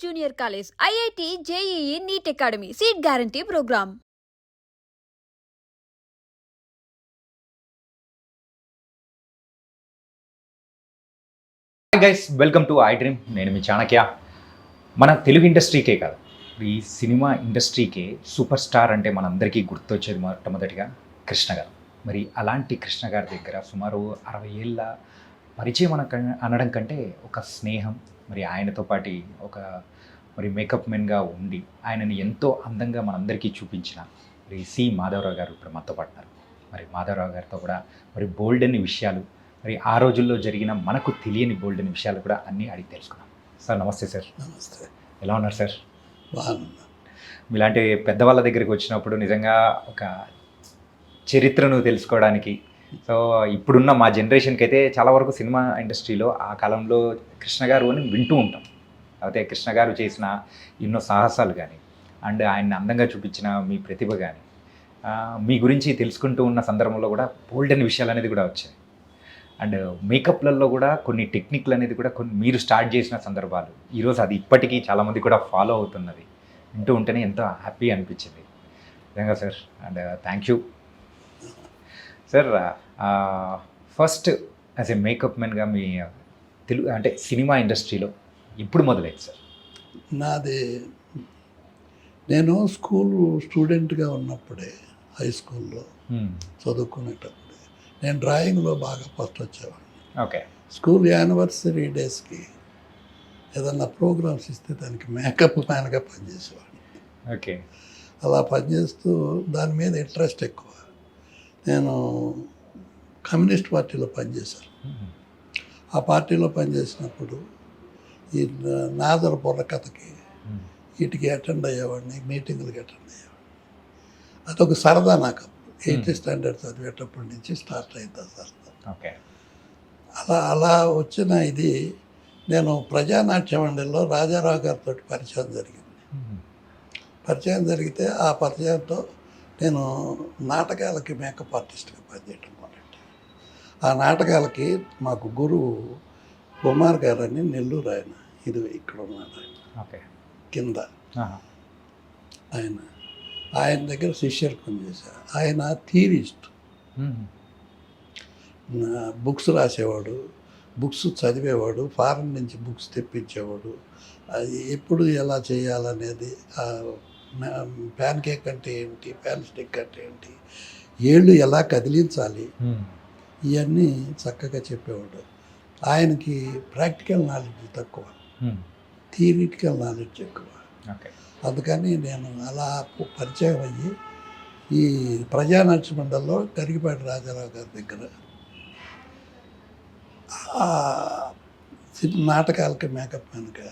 Junior College, IIT, JEE, NEET Academy, Seat Guarantee Program. Hi guys, welcome to I dream. నేను మీ చాణక్య. మన తెలుగు ఇండస్ట్రీకే కాదు, ఈ cinema ఇండస్ట్రీకే super star అంటే మనందరికీ గుర్తొచ్చేది మొట్టమొదటిగా కృష్ణ గారు. మరి అలాంటి కృష్ణ గారి దగ్గర సుమారు 60 ఏళ్ళ పరిచయం అనడం కంటే ఒక స్నేహం, మరి ఆయనతో పాటు ఒక మేకప్ మెన్గా ఉండి ఆయనని ఎంతో అందంగా మనందరికీ చూపించిన మరి సి మాధవరావు గారు ఇప్పుడు మనతో పాటున్నారు. మరి మాధవరావు గారితో కూడా బోల్డ్ అన్ని విషయాలు, మరి ఆ రోజుల్లో జరిగిన మనకు తెలియని బోల్డ్ అనే విషయాలు కూడా అన్నీ అడిగి తెలుసుకున్నాం. సార్ నమస్తే. సార్ నమస్తే. ఎలా ఉన్నారు సార్? బాగున్నా. మీలాంటి పెద్దవాళ్ళ దగ్గరికి వచ్చినప్పుడు నిజంగా ఒక చరిత్రను తెలుసుకోవడానికి, సో ఇప్పుడున్న మా జనరేషన్కి అయితే చాలా వరకు సినిమా ఇండస్ట్రీలో ఆ కాలంలో కృష్ణ గారు అని వింటూ ఉంటాం. అయితే కృష్ణ గారు చేసిన ఎన్నో సాహసాలు కానీ, అండ్ ఆయన్ని అందంగా చూపించిన మీ ప్రతిభ కానీ, మీ గురించి తెలుసుకుంటూ ఉన్న సందర్భంలో కూడా బోల్డ్ అనే విషయాలు అనేది కూడా వచ్చాయి. అండ్ మేకప్లలో కూడా కొన్ని టెక్నిక్లు అనేది కూడా కొన్ని మీరు స్టార్ట్ చేసిన సందర్భాలు ఈరోజు అది ఇప్పటికీ చాలామంది కూడా ఫాలో అవుతున్నది వింటూ ఉంటేనే ఎంతో హ్యాపీ అనిపించింది నిజంగా sir. And thank you sir. First as a makeup మెన్గా మీ తెలుగు అంటే సినిమా ఇండస్ట్రీలో ఎప్పుడు మొదలైంది సార్? నాది నేను స్టూడెంట్గా ఉన్నప్పుడే హై స్కూల్లో చదువుకునేటప్పుడు నేను డ్రాయింగ్లో బాగా ఫస్ట్ వచ్చేవాడిని. ఓకే. స్కూల్ యానివర్సరీ డేస్కి ఏదన్నా ప్రోగ్రామ్స్ ఇస్తే దానికి మేకప్ మ్యాన్గా పనిచేసేవాడిని. ఓకే. అలా పనిచేస్తూ దాని మీద ఇంట్రెస్ట్ ఎక్కువ. నేను కమ్యూనిస్ట్ పార్టీలో పనిచేశాను. ఆ పార్టీలో పనిచేసినప్పుడు ఈ నాదర బుర్రకథకి వీటికి అటెండ్ అయ్యేవాడిని, మీటింగులకి అటెండ్ అయ్యేవాడిని. అదొక సరదా నాకు. 8th స్టాండర్డ్ చదివేటప్పటి నుంచి స్టార్ట్ అయింది సరదా. ఓకే. అలా వచ్చిన ఇది నేను ప్రజానాట్య మండలిలో రాజారావు గారితో పరిచయం జరిగింది. పరిచయం జరిగితే ఆ పరిచయంతో నేను నాటకాలకి మేకప్ ఆర్టిస్ట్గా పనిచేయటం మొదలెట్టాను. ఆ నాటకాలకి మాకు గురువు కుమార్ గారు అని నెల్లూరు, ఆయన ఇది ఇక్కడ ఉన్నాడు, ఆయన ఓకే కింద. ఆయన దగ్గర శిష్యర్కం చేశారు. ఆయన థీరిస్ట్, బుక్స్ రాసేవాడు, బుక్స్ చదివేవాడు, ఫారెన్ నుంచి బుక్స్ తెప్పించేవాడు. అది ఎప్పుడు ఎలా చేయాలనేది, ప్యాన్ కేక్ అంటే ఏంటి, ప్యాన్ స్టిక్ అంటే ఏంటి, ఏళ్ళు ఎలా కదిలించాలి, ఇవన్నీ చక్కగా చెప్పేవాడు. ఆయనకి ప్రాక్టికల్ నాలెడ్జ్ తక్కువ, థియరిటికల్ నాలెడ్జ్ ఎక్కువ. అందుకని నేను అలా పరిచయం అయ్యి ఈ ప్రజానాట్య మండలిలో కరిగిపాటి రాజారావు గారి దగ్గర నాటకాలకి మేకప్ మ్యాన్గా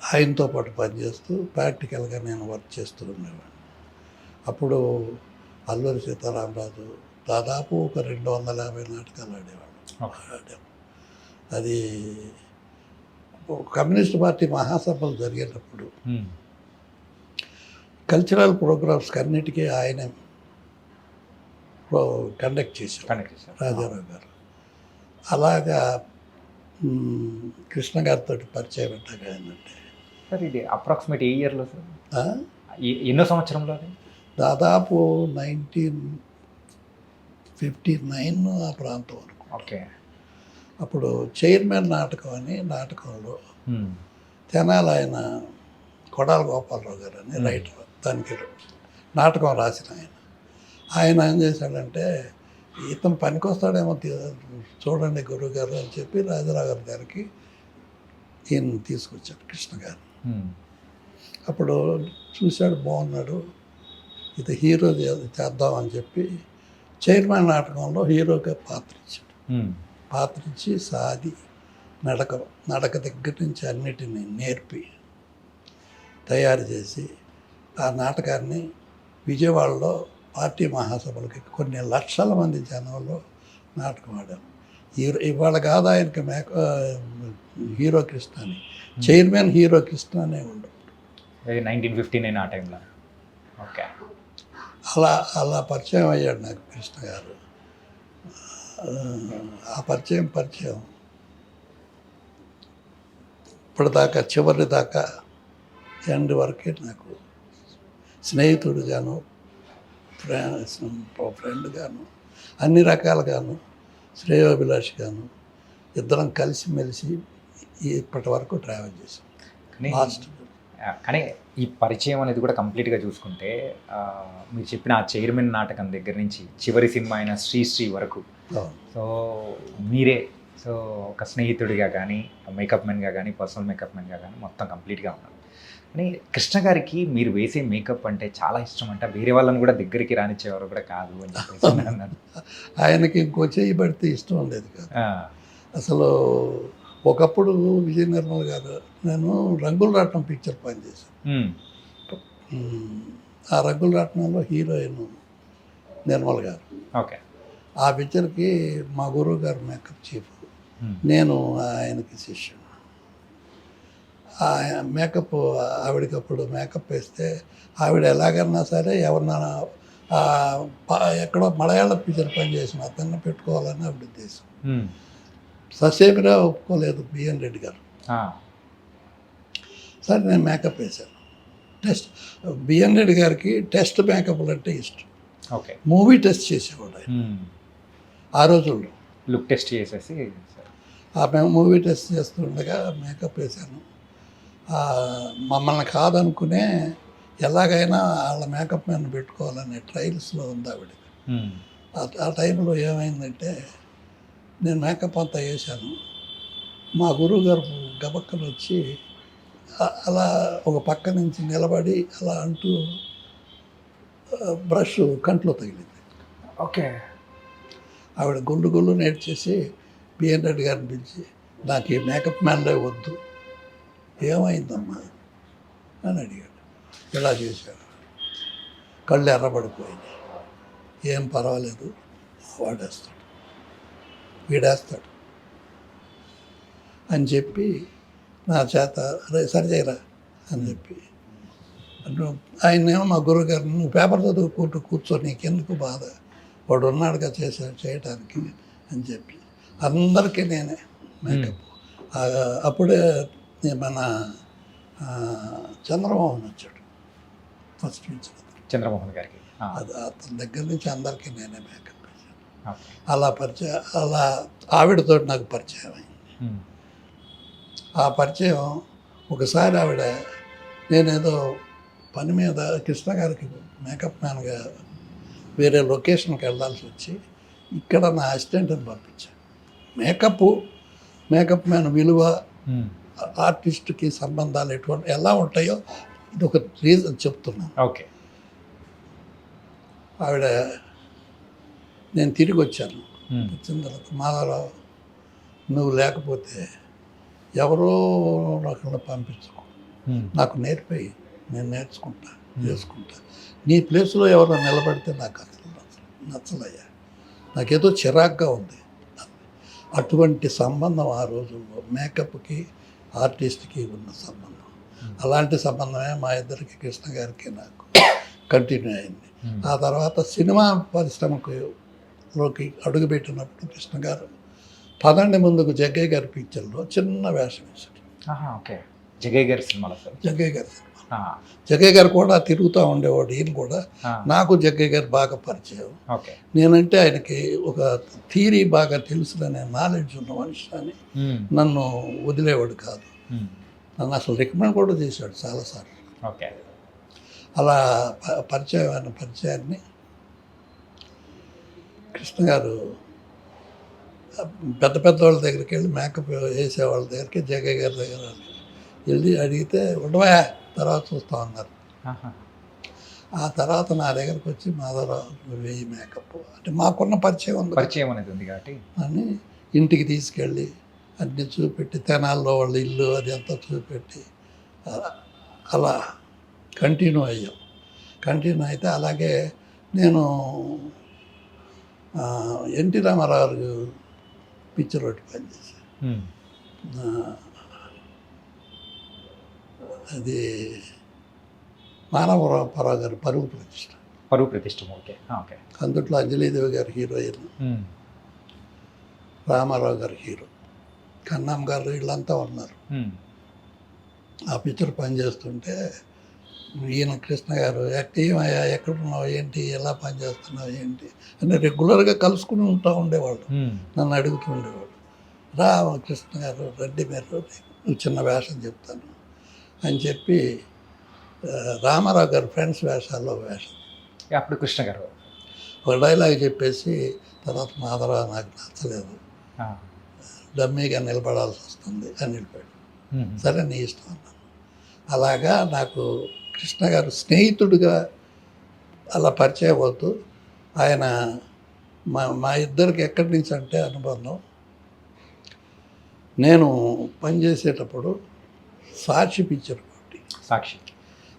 ఆయనతో పాటు పనిచేస్తూ ప్రాక్టికల్గా నేను వర్క్ చేస్తూ ఉండేవాడిని. అప్పుడు అల్లూరి సీతారామరాజు దాదాపు ఒక 250 నాటకాలు ఆడాము. అది కమ్యూనిస్ట్ పార్టీ మహాసభలు జరిగేటప్పుడు కల్చరల్ ప్రోగ్రామ్స్కి అన్నిటికీ ఆయన కండక్ట్ చేశారు రాజారావు గారు. అలాగా కృష్ణ గారితో పరిచయం పెట్టాక ఏంటంటే సార్ ఇది అప్రాక్సిమేట్ ఏ ఇయర్లో సార్? ఎన్నో సంవత్సరంలో? దాదాపు 1959 ఆ ప్రాంతం వరకు. ఓకే. అప్పుడు చైర్మన్ నాటకం అని నాటకంలో తెనాలి ఆయన కొడాల గోపాలరావు గారు అని రైటర్, దానికి నాటకం రాసిన ఆయన ఏం చేశాడంటే, ఇతను పనికొస్తాడేమో చూడండి గురువు గారు అని చెప్పి రాజారావు గారికి ఈయన తీసుకొచ్చాడు కృష్ణ గారు. అప్పుడు చూశాడు, బాగున్నాడు, ఇది హీరో చేద్దామని చెప్పి చైర్మన్ నాటకంలో హీరోగా పాత్ర ఇచ్చాడు. పాత్ర ఇచ్చి సాది నడక దగ్గర నుంచి అన్నిటినీ నేర్పి తయారు చేసి ఆ నాటకాన్ని విజయవాడలో పార్టీ మహాసభలకి కొన్ని లక్షల మంది జనంలో నాటకం ఆడాం. ఇవాళ కాదు ఆయనకి హీరో కృష్ణ అని, చైర్మన్ హీరో కృష్ణ అనే ఉండవు. 1959 ఆ టైంలో. ఓకే. అలా పరిచయం అయ్యాడు నాకు కృష్ణ గారు. ఆ పరిచయం ఇప్పటిదాకా చివరి దాకా ఎండ్ వరకే నాకు స్నేహితుడుగాను ఫ్రెండ్గాను అన్ని రకాలుగాను శ్రేయోభిలాషిగాను ఇద్దరం కలిసిమెలిసి ఇప్పటి వరకు ట్రావెల్ చేసాం. కానీ లాస్ట్ కానీ ఈ పరిచయం అనేది కూడా కంప్లీట్గా చూసుకుంటే మీరు చెప్పిన ఆ చైర్మన్ నాటకం దగ్గర నుంచి చివరి సినిమా అయిన శ్రీ వరకు సో మీరే సో ఒక స్నేహితుడిగా కానీ మేకప్ మ్యాన్గా కానీ పర్సనల్ మేకప్ మ్యాన్గా కానీ మొత్తం కంప్లీట్గా ఉన్నారు. కానీ కృష్ణ గారికి మీరు వేసే మేకప్ అంటే చాలా ఇష్టం అంట, వేరే వాళ్ళని కూడా దగ్గరికి రానిచ్చేవారు కూడా కాదు అని చెప్పేసి అన్నారు. ఆయనకి ఇంకో చేయి పడితే ఇష్టం లేదు కాదు. అసలు ఒకప్పుడు విజయ నిర్మల్ గారు నేను రంగుల రాట్నం పిక్చర్ పనిచేశాను. ఆ రంగుల రాట్నంలో హీరోయిన్ నిర్మల్ గారు. ఓకే. ఆ పిక్చర్కి మా గురువు గారు మేకప్ చీఫ్, నేను ఆయనకి శిష్యుడు. మేకప్ ఆవిడకప్పుడు మేకప్ వేస్తే ఆవిడ ఎలాగన్నా సరే ఎవరినైనా ఎక్కడో మలయాళ పిక్చర్ పనిచేసిన అతన్ని పెట్టుకోవాలని ఆవిడ ఉద్దేశం. ససేమిరా ఒప్పుకోలేదు బిఎన్ రెడ్డి గారు. సరే నేను మేకప్ వేశాను. బిఎన్ రెడ్డి గారికి టెస్ట్ మేకప్లు అంటే ఇష్టం. ఓకే. మూవీ టెస్ట్ చేసేవాడు ఆయన ఆ రోజుల్లో. లుక్ టెస్ట్ చేసేసి మూవీ టెస్ట్ చేస్తుండగా మేకప్ వేశాను. మమ్మల్ని కాదనుకునే ఎలాగైనా వాళ్ళ మేకప్ మ్యాన్ పెట్టుకోవాలనే ట్రయల్స్లో ఉంది ఆవిడ. ఆ టైంలో ఏమైందంటే నేను మేకప్ అంతా వేశాను. మా గురువు గారు గబక్కలు వచ్చి అలా ఒక పక్క నుంచి నిలబడి అలా అంటూ బ్రష్ కంట్లో తగిలింది. ఓకే. ఆవిడ గుళ్ళు నేర్చేసి బిఎన్ రెడ్డి గారిని పిలిచి నాకు ఈ మేకప్ మ్యాన్లే వద్దు, ఏమైందమ్మా అని అడిగాడు. ఇలా చేశాడు, కళ్ళు ఎర్రబడిపోయింది. ఏం పర్వాలేదు, వాడేస్తాడు, వీడేస్తాడు అని చెప్పి నా చేత అరే సరి చేయరా అని చెప్పి ఆయనేమో మా గురువుగారు నువ్వు పేపర్ చదువుకుంటూ కూర్చో, నీకెందుకు బాధ, వాడు ఉన్నాడుగా చేయటానికి అని చెప్పి అందరికీ నేనే మేకప్. అప్పుడే మన చంద్రమోహన్ వచ్చాడు ఫస్ట్ నుంచి. చంద్రమోహన్ గారికి అతని దగ్గర నుంచి అందరికీ నేనే మేకప్ వేసాను. అలా ఆవిడతో నాకు పరిచయం అయింది. ఆ పరిచయం ఒకసారి ఆవిడ నేనేదో పని మీద కృష్ణ గారికి మేకప్ మ్యాన్గా వేరే లొకేషన్కి వెళ్ళాల్సి వచ్చి ఇక్కడ నా అసిస్టెంట్ని పంపించాను. మేకప్ మ్యాన్ విలువ ఆర్టిస్ట్కి సంబంధాలు ఎలా ఉంటాయో ఇది ఒక రీజన్ చెప్తున్నాను. ఓకే. ఆవిడ నేను తిరిగి వచ్చాను. వచ్చిన తర్వాత మాధవరావు నువ్వు లేకపోతే ఎవరో ఒకరిని పంపించుకో, నాకు నేర్పి నేను నేర్చుకుంటా చేసుకుంటా, నీ ప్లేస్లో ఎవరో నిలబడితే నాకు అసలు నచ్చలయ్యా, నాకేదో చిరాగ్గా ఉంది. అటువంటి సంబంధం ఆ రోజుల్లో మేకప్కి ఆర్టిస్ట్కి ఉన్న సంబంధం. అలాంటి సంబంధమే మా ఇద్దరికి కృష్ణ గారికి నాకు కంటిన్యూ అయింది. ఆ తర్వాత సినిమా పరిశ్రమలోకి అడుగుపెట్టినప్పుడు కృష్ణ గారు పదండి ముందుకు జగ్గయ్య గారి పిక్చర్లో చిన్న వేషం వేశాడు. ఓకే. జగ్గయ్య గారి సినిమాలో సార్? జగ్గయ్య గారి సినిమా. జగ్గయ్య గారు కూడా తిరుగుతూ ఉండేవాడు. ఈయన కూడా నాకు జగ్గయ్య గారు బాగా పరిచయం. ఓకే. నేనంటే ఆయనకి ఒక థియరీ బాగా తెలుసులనే నాలెడ్జ్ ఉన్న మనిషి అని నన్ను వదిలేవాడు కాదు. నన్ను అసలు రికమెండ్ కూడా చేశాడు చాలాసార్లు. ఓకే. అలా పరిచయాన్ని కృష్ణ గారు పెద్ద వాళ్ళ దగ్గరికి వెళ్ళి మేకప్ వేసే వాళ్ళ దగ్గరికి జగ్గయ్య గారి దగ్గర వెళ్ళి అడిగితే ఉండవా తర్వాత చూస్తా ఉన్నారు. ఆ తర్వాత నా దగ్గరకు వచ్చి మాధవరావు వేయి మేకప్ అంటే మాకున్న పరిచయం అనేది ఉంది కాబట్టి అని ఇంటికి తీసుకెళ్ళి అన్నీ చూపెట్టి తెనాల్లో వాళ్ళ ఇల్లు అది అంతా చూపెట్టి అలా కంటిన్యూ అయ్యాం. కంటిన్యూ అయితే అలాగే నేను ఎన్టీ రామారావు పిక్చర్ ఒకటి పనిచేశాను. అది మానవరావు గారు పరువు ప్రతిష్ట. ఓకే. ఓకే. అందుట్లో అంజలీదేవి గారు హీరోయిన్, రామారావు గారు హీరో, కన్నాం గారు వీళ్ళంతా ఉన్నారు. ఆ పిక్చర్ పనిచేస్తుంటే ఈయన కృష్ణ గారు ఏమయ్యా ఎక్కడున్నావు ఏంటి ఎలా పనిచేస్తున్నావు ఏంటి అని రెగ్యులర్గా కలుసుకుని ఉంటా ఉండేవాళ్ళు. నన్ను అడుగుతూ ఉండేవాడు, రా కృష్ణ గారు రండి మీరు చిన్న వేషం చెప్తాను అని చెప్పి రామారావు గారు ఫ్రెండ్స్ వేషాల్లో వేషం అప్పుడు కృష్ణ గారు ఒక డైలాగ్ చెప్పేసి తర్వాత మాధవరావు నాకు నచ్చలేదు, డమ్మీగా నిలబడాల్సి వస్తుంది అని వెళ్ళిపోయాడు. సరే నీ ఇష్టం అన్నాను. అలాగా నాకు కృష్ణ గారు స్నేహితుడిగా అలా పరిచయం అవుతూ ఆయన మా ఇద్దరికి ఎక్కడి నుంచి అంటే అనుబంధం, నేను పనిచేసేటప్పుడు సాక్షి పిక్చర్ ఒకటి, సాక్షి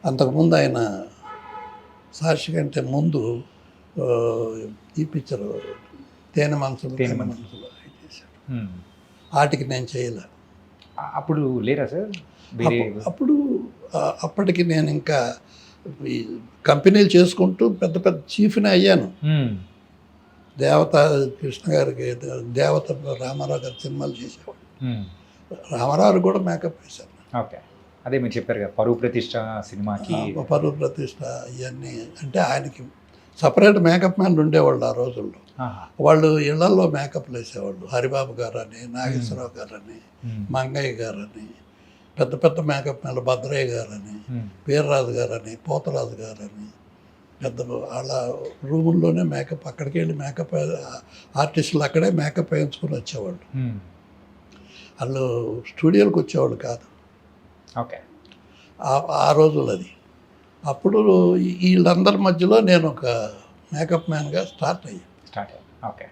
అంతకుముందు ఆయన సాక్షి కంటే ముందు ఈ పిక్చర్ తేనె మనసులు చేశాడు. వాటికి నేను చేయలే. అప్పుడు లేరా సార్? అప్పుడు అప్పటికి నేను ఇంకా ఈ కంపెనీలు చేసుకుంటూ పెద్ద పెద్ద చీఫ్ని అయ్యాను. దేవత కృష్ణ గారికి దేవత రామారావు గారి సినిమాలు చేసేవాడు. రామారావు కూడా మేకప్ వేశాను. ఓకే, అదే మీరు చెప్పారు కదా పరువు ప్రతిష్ట సినిమాకి. పరువు ప్రతిష్ట ఇవన్నీ అంటే ఆయనకి సపరేట్ మేకప్ మ్యాన్ ఉండేవాళ్ళు ఆ రోజుల్లో. వాళ్ళు ఇళ్లలో మేకప్లు వేసేవాళ్ళు. హరిబాబు గారని, నాగేశ్వరరావు గారని, మంగయ్య గారని, పెద్ద పెద్ద మేకప్ మ్యాన్లు, భద్రయ్య గారని, వీర్రాజు గారని, పోతరాజు గారని, పెద్ద వాళ్ళ రూముల్లోనే మేకప్, అక్కడికి వెళ్ళి మేకప్ ఆర్టిస్టులు అక్కడే మేకప్ వేయించుకొని వచ్చేవాళ్ళు. వాళ్ళు స్టూడియోలకు వచ్చేవాళ్ళు కాదు. ఓకే, ఆ రోజులు అది. అప్పుడు వీళ్ళందరి మధ్యలో నేను ఒక మేకప్ మ్యాన్గా స్టార్ట్ అయ్యాను. ఓకే,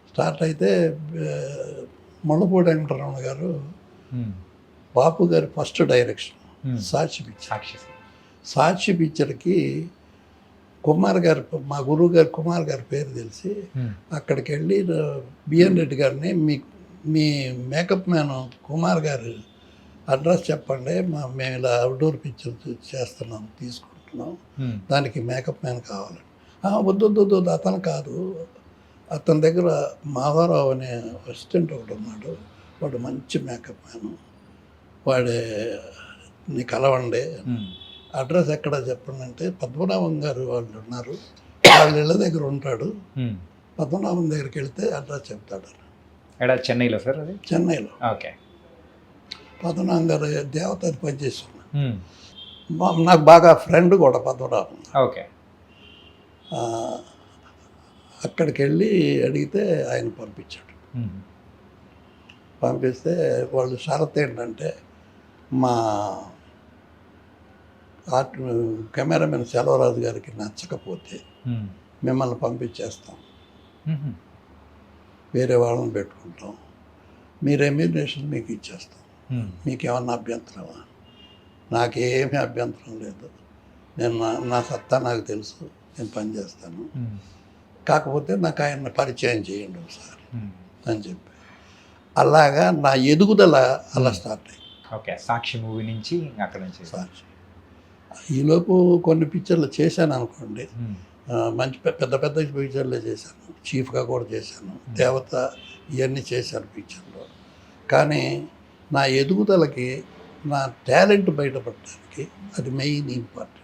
స్టార్ట్ అయితే ముళ్ళపూడి వెంకటరమణ గారు బాపు గారి ఫస్ట్ డైరెక్షన్ సాక్షి పిక్చర్. సాక్షి పిక్చర్కి కుమార్ గారు, మా గురువు గారు కుమార్ గారి పేరు తెలిసి అక్కడికి వెళ్ళి బిఎన్ రెడ్డి గారిని మీ మేకప్ మ్యాన్ కుమార్ గారు అడ్రస్ చెప్పండి, మేము ఇలా అవుట్డోర్ పిక్చర్ చేస్తున్నాం, తీసుకుంటున్నాం, దానికి మేకప్ మ్యాన్ కావాలని. వద్దు అతను కాదు, అతని దగ్గర మాధవరావు అనే అసిస్టెంట్ ఒకటి ఉన్నాడు, వాడు మంచి మేకప్ మ్యాను, వాడే నీ కలవండి, అడ్రస్ ఎక్కడ చెప్పండి అంటే పద్మనాభం గారు వాళ్ళు ఉన్నారు, వాళ్ళ ఇళ్ళ దగ్గర ఉంటాడు, పద్మనాభం దగ్గరికి వెళ్తే అడ్రస్ చెప్తాడు. చెన్నైలో సార్? అది చెన్నైలో. ఓకే, పద్మనాభం గారు దేవత పనిచేస్తున్నా, నాకు బాగా ఫ్రెండ్ కూడా పద్మనాభం. ఓకే, అక్కడికి వెళ్ళి అడిగితే ఆయన పంపించాడు. పంపిస్తే వాళ్ళు షరత్ ఏంటంటే మా కెమెరామెన్ సెలవరాజు గారికి నచ్చకపోతే మిమ్మల్ని పంపించేస్తాం, వేరే వాళ్ళని పెట్టుకుంటాం, మీ రెమ్యూనరేషన్ మీకు ఇచ్చేస్తాం, మీకేమన్నా అభ్యంతరమా? నాకేమీ అభ్యంతరం లేదు, నేను నా సత్తా నాకు తెలుసు, నేను పనిచేస్తాను, కాకపోతే నాకు ఆయన పరిచయం చేయండి ఒకసారి అని చెప్పి అలాగా నా ఎదుగుదల అలా స్టార్ట్ అయ్యింది. ఓకే, సాక్షి మూవీ నుంచి అక్కడ నుంచి సాక్షి. ఈలోపు కొన్ని పిక్చర్లు చేశాను అనుకోండి, మంచి పెద్ద పెద్ద పిక్చర్లే చేశాను, చీఫ్గా కూడా చేశాను, దేవత ఇవన్నీ చేశాను పిక్చర్లో. కానీ నా ఎదుగుదలకి, నా టాలెంట్ బయటపడడానికి అది మెయిన్ ఇంపార్టెంట్.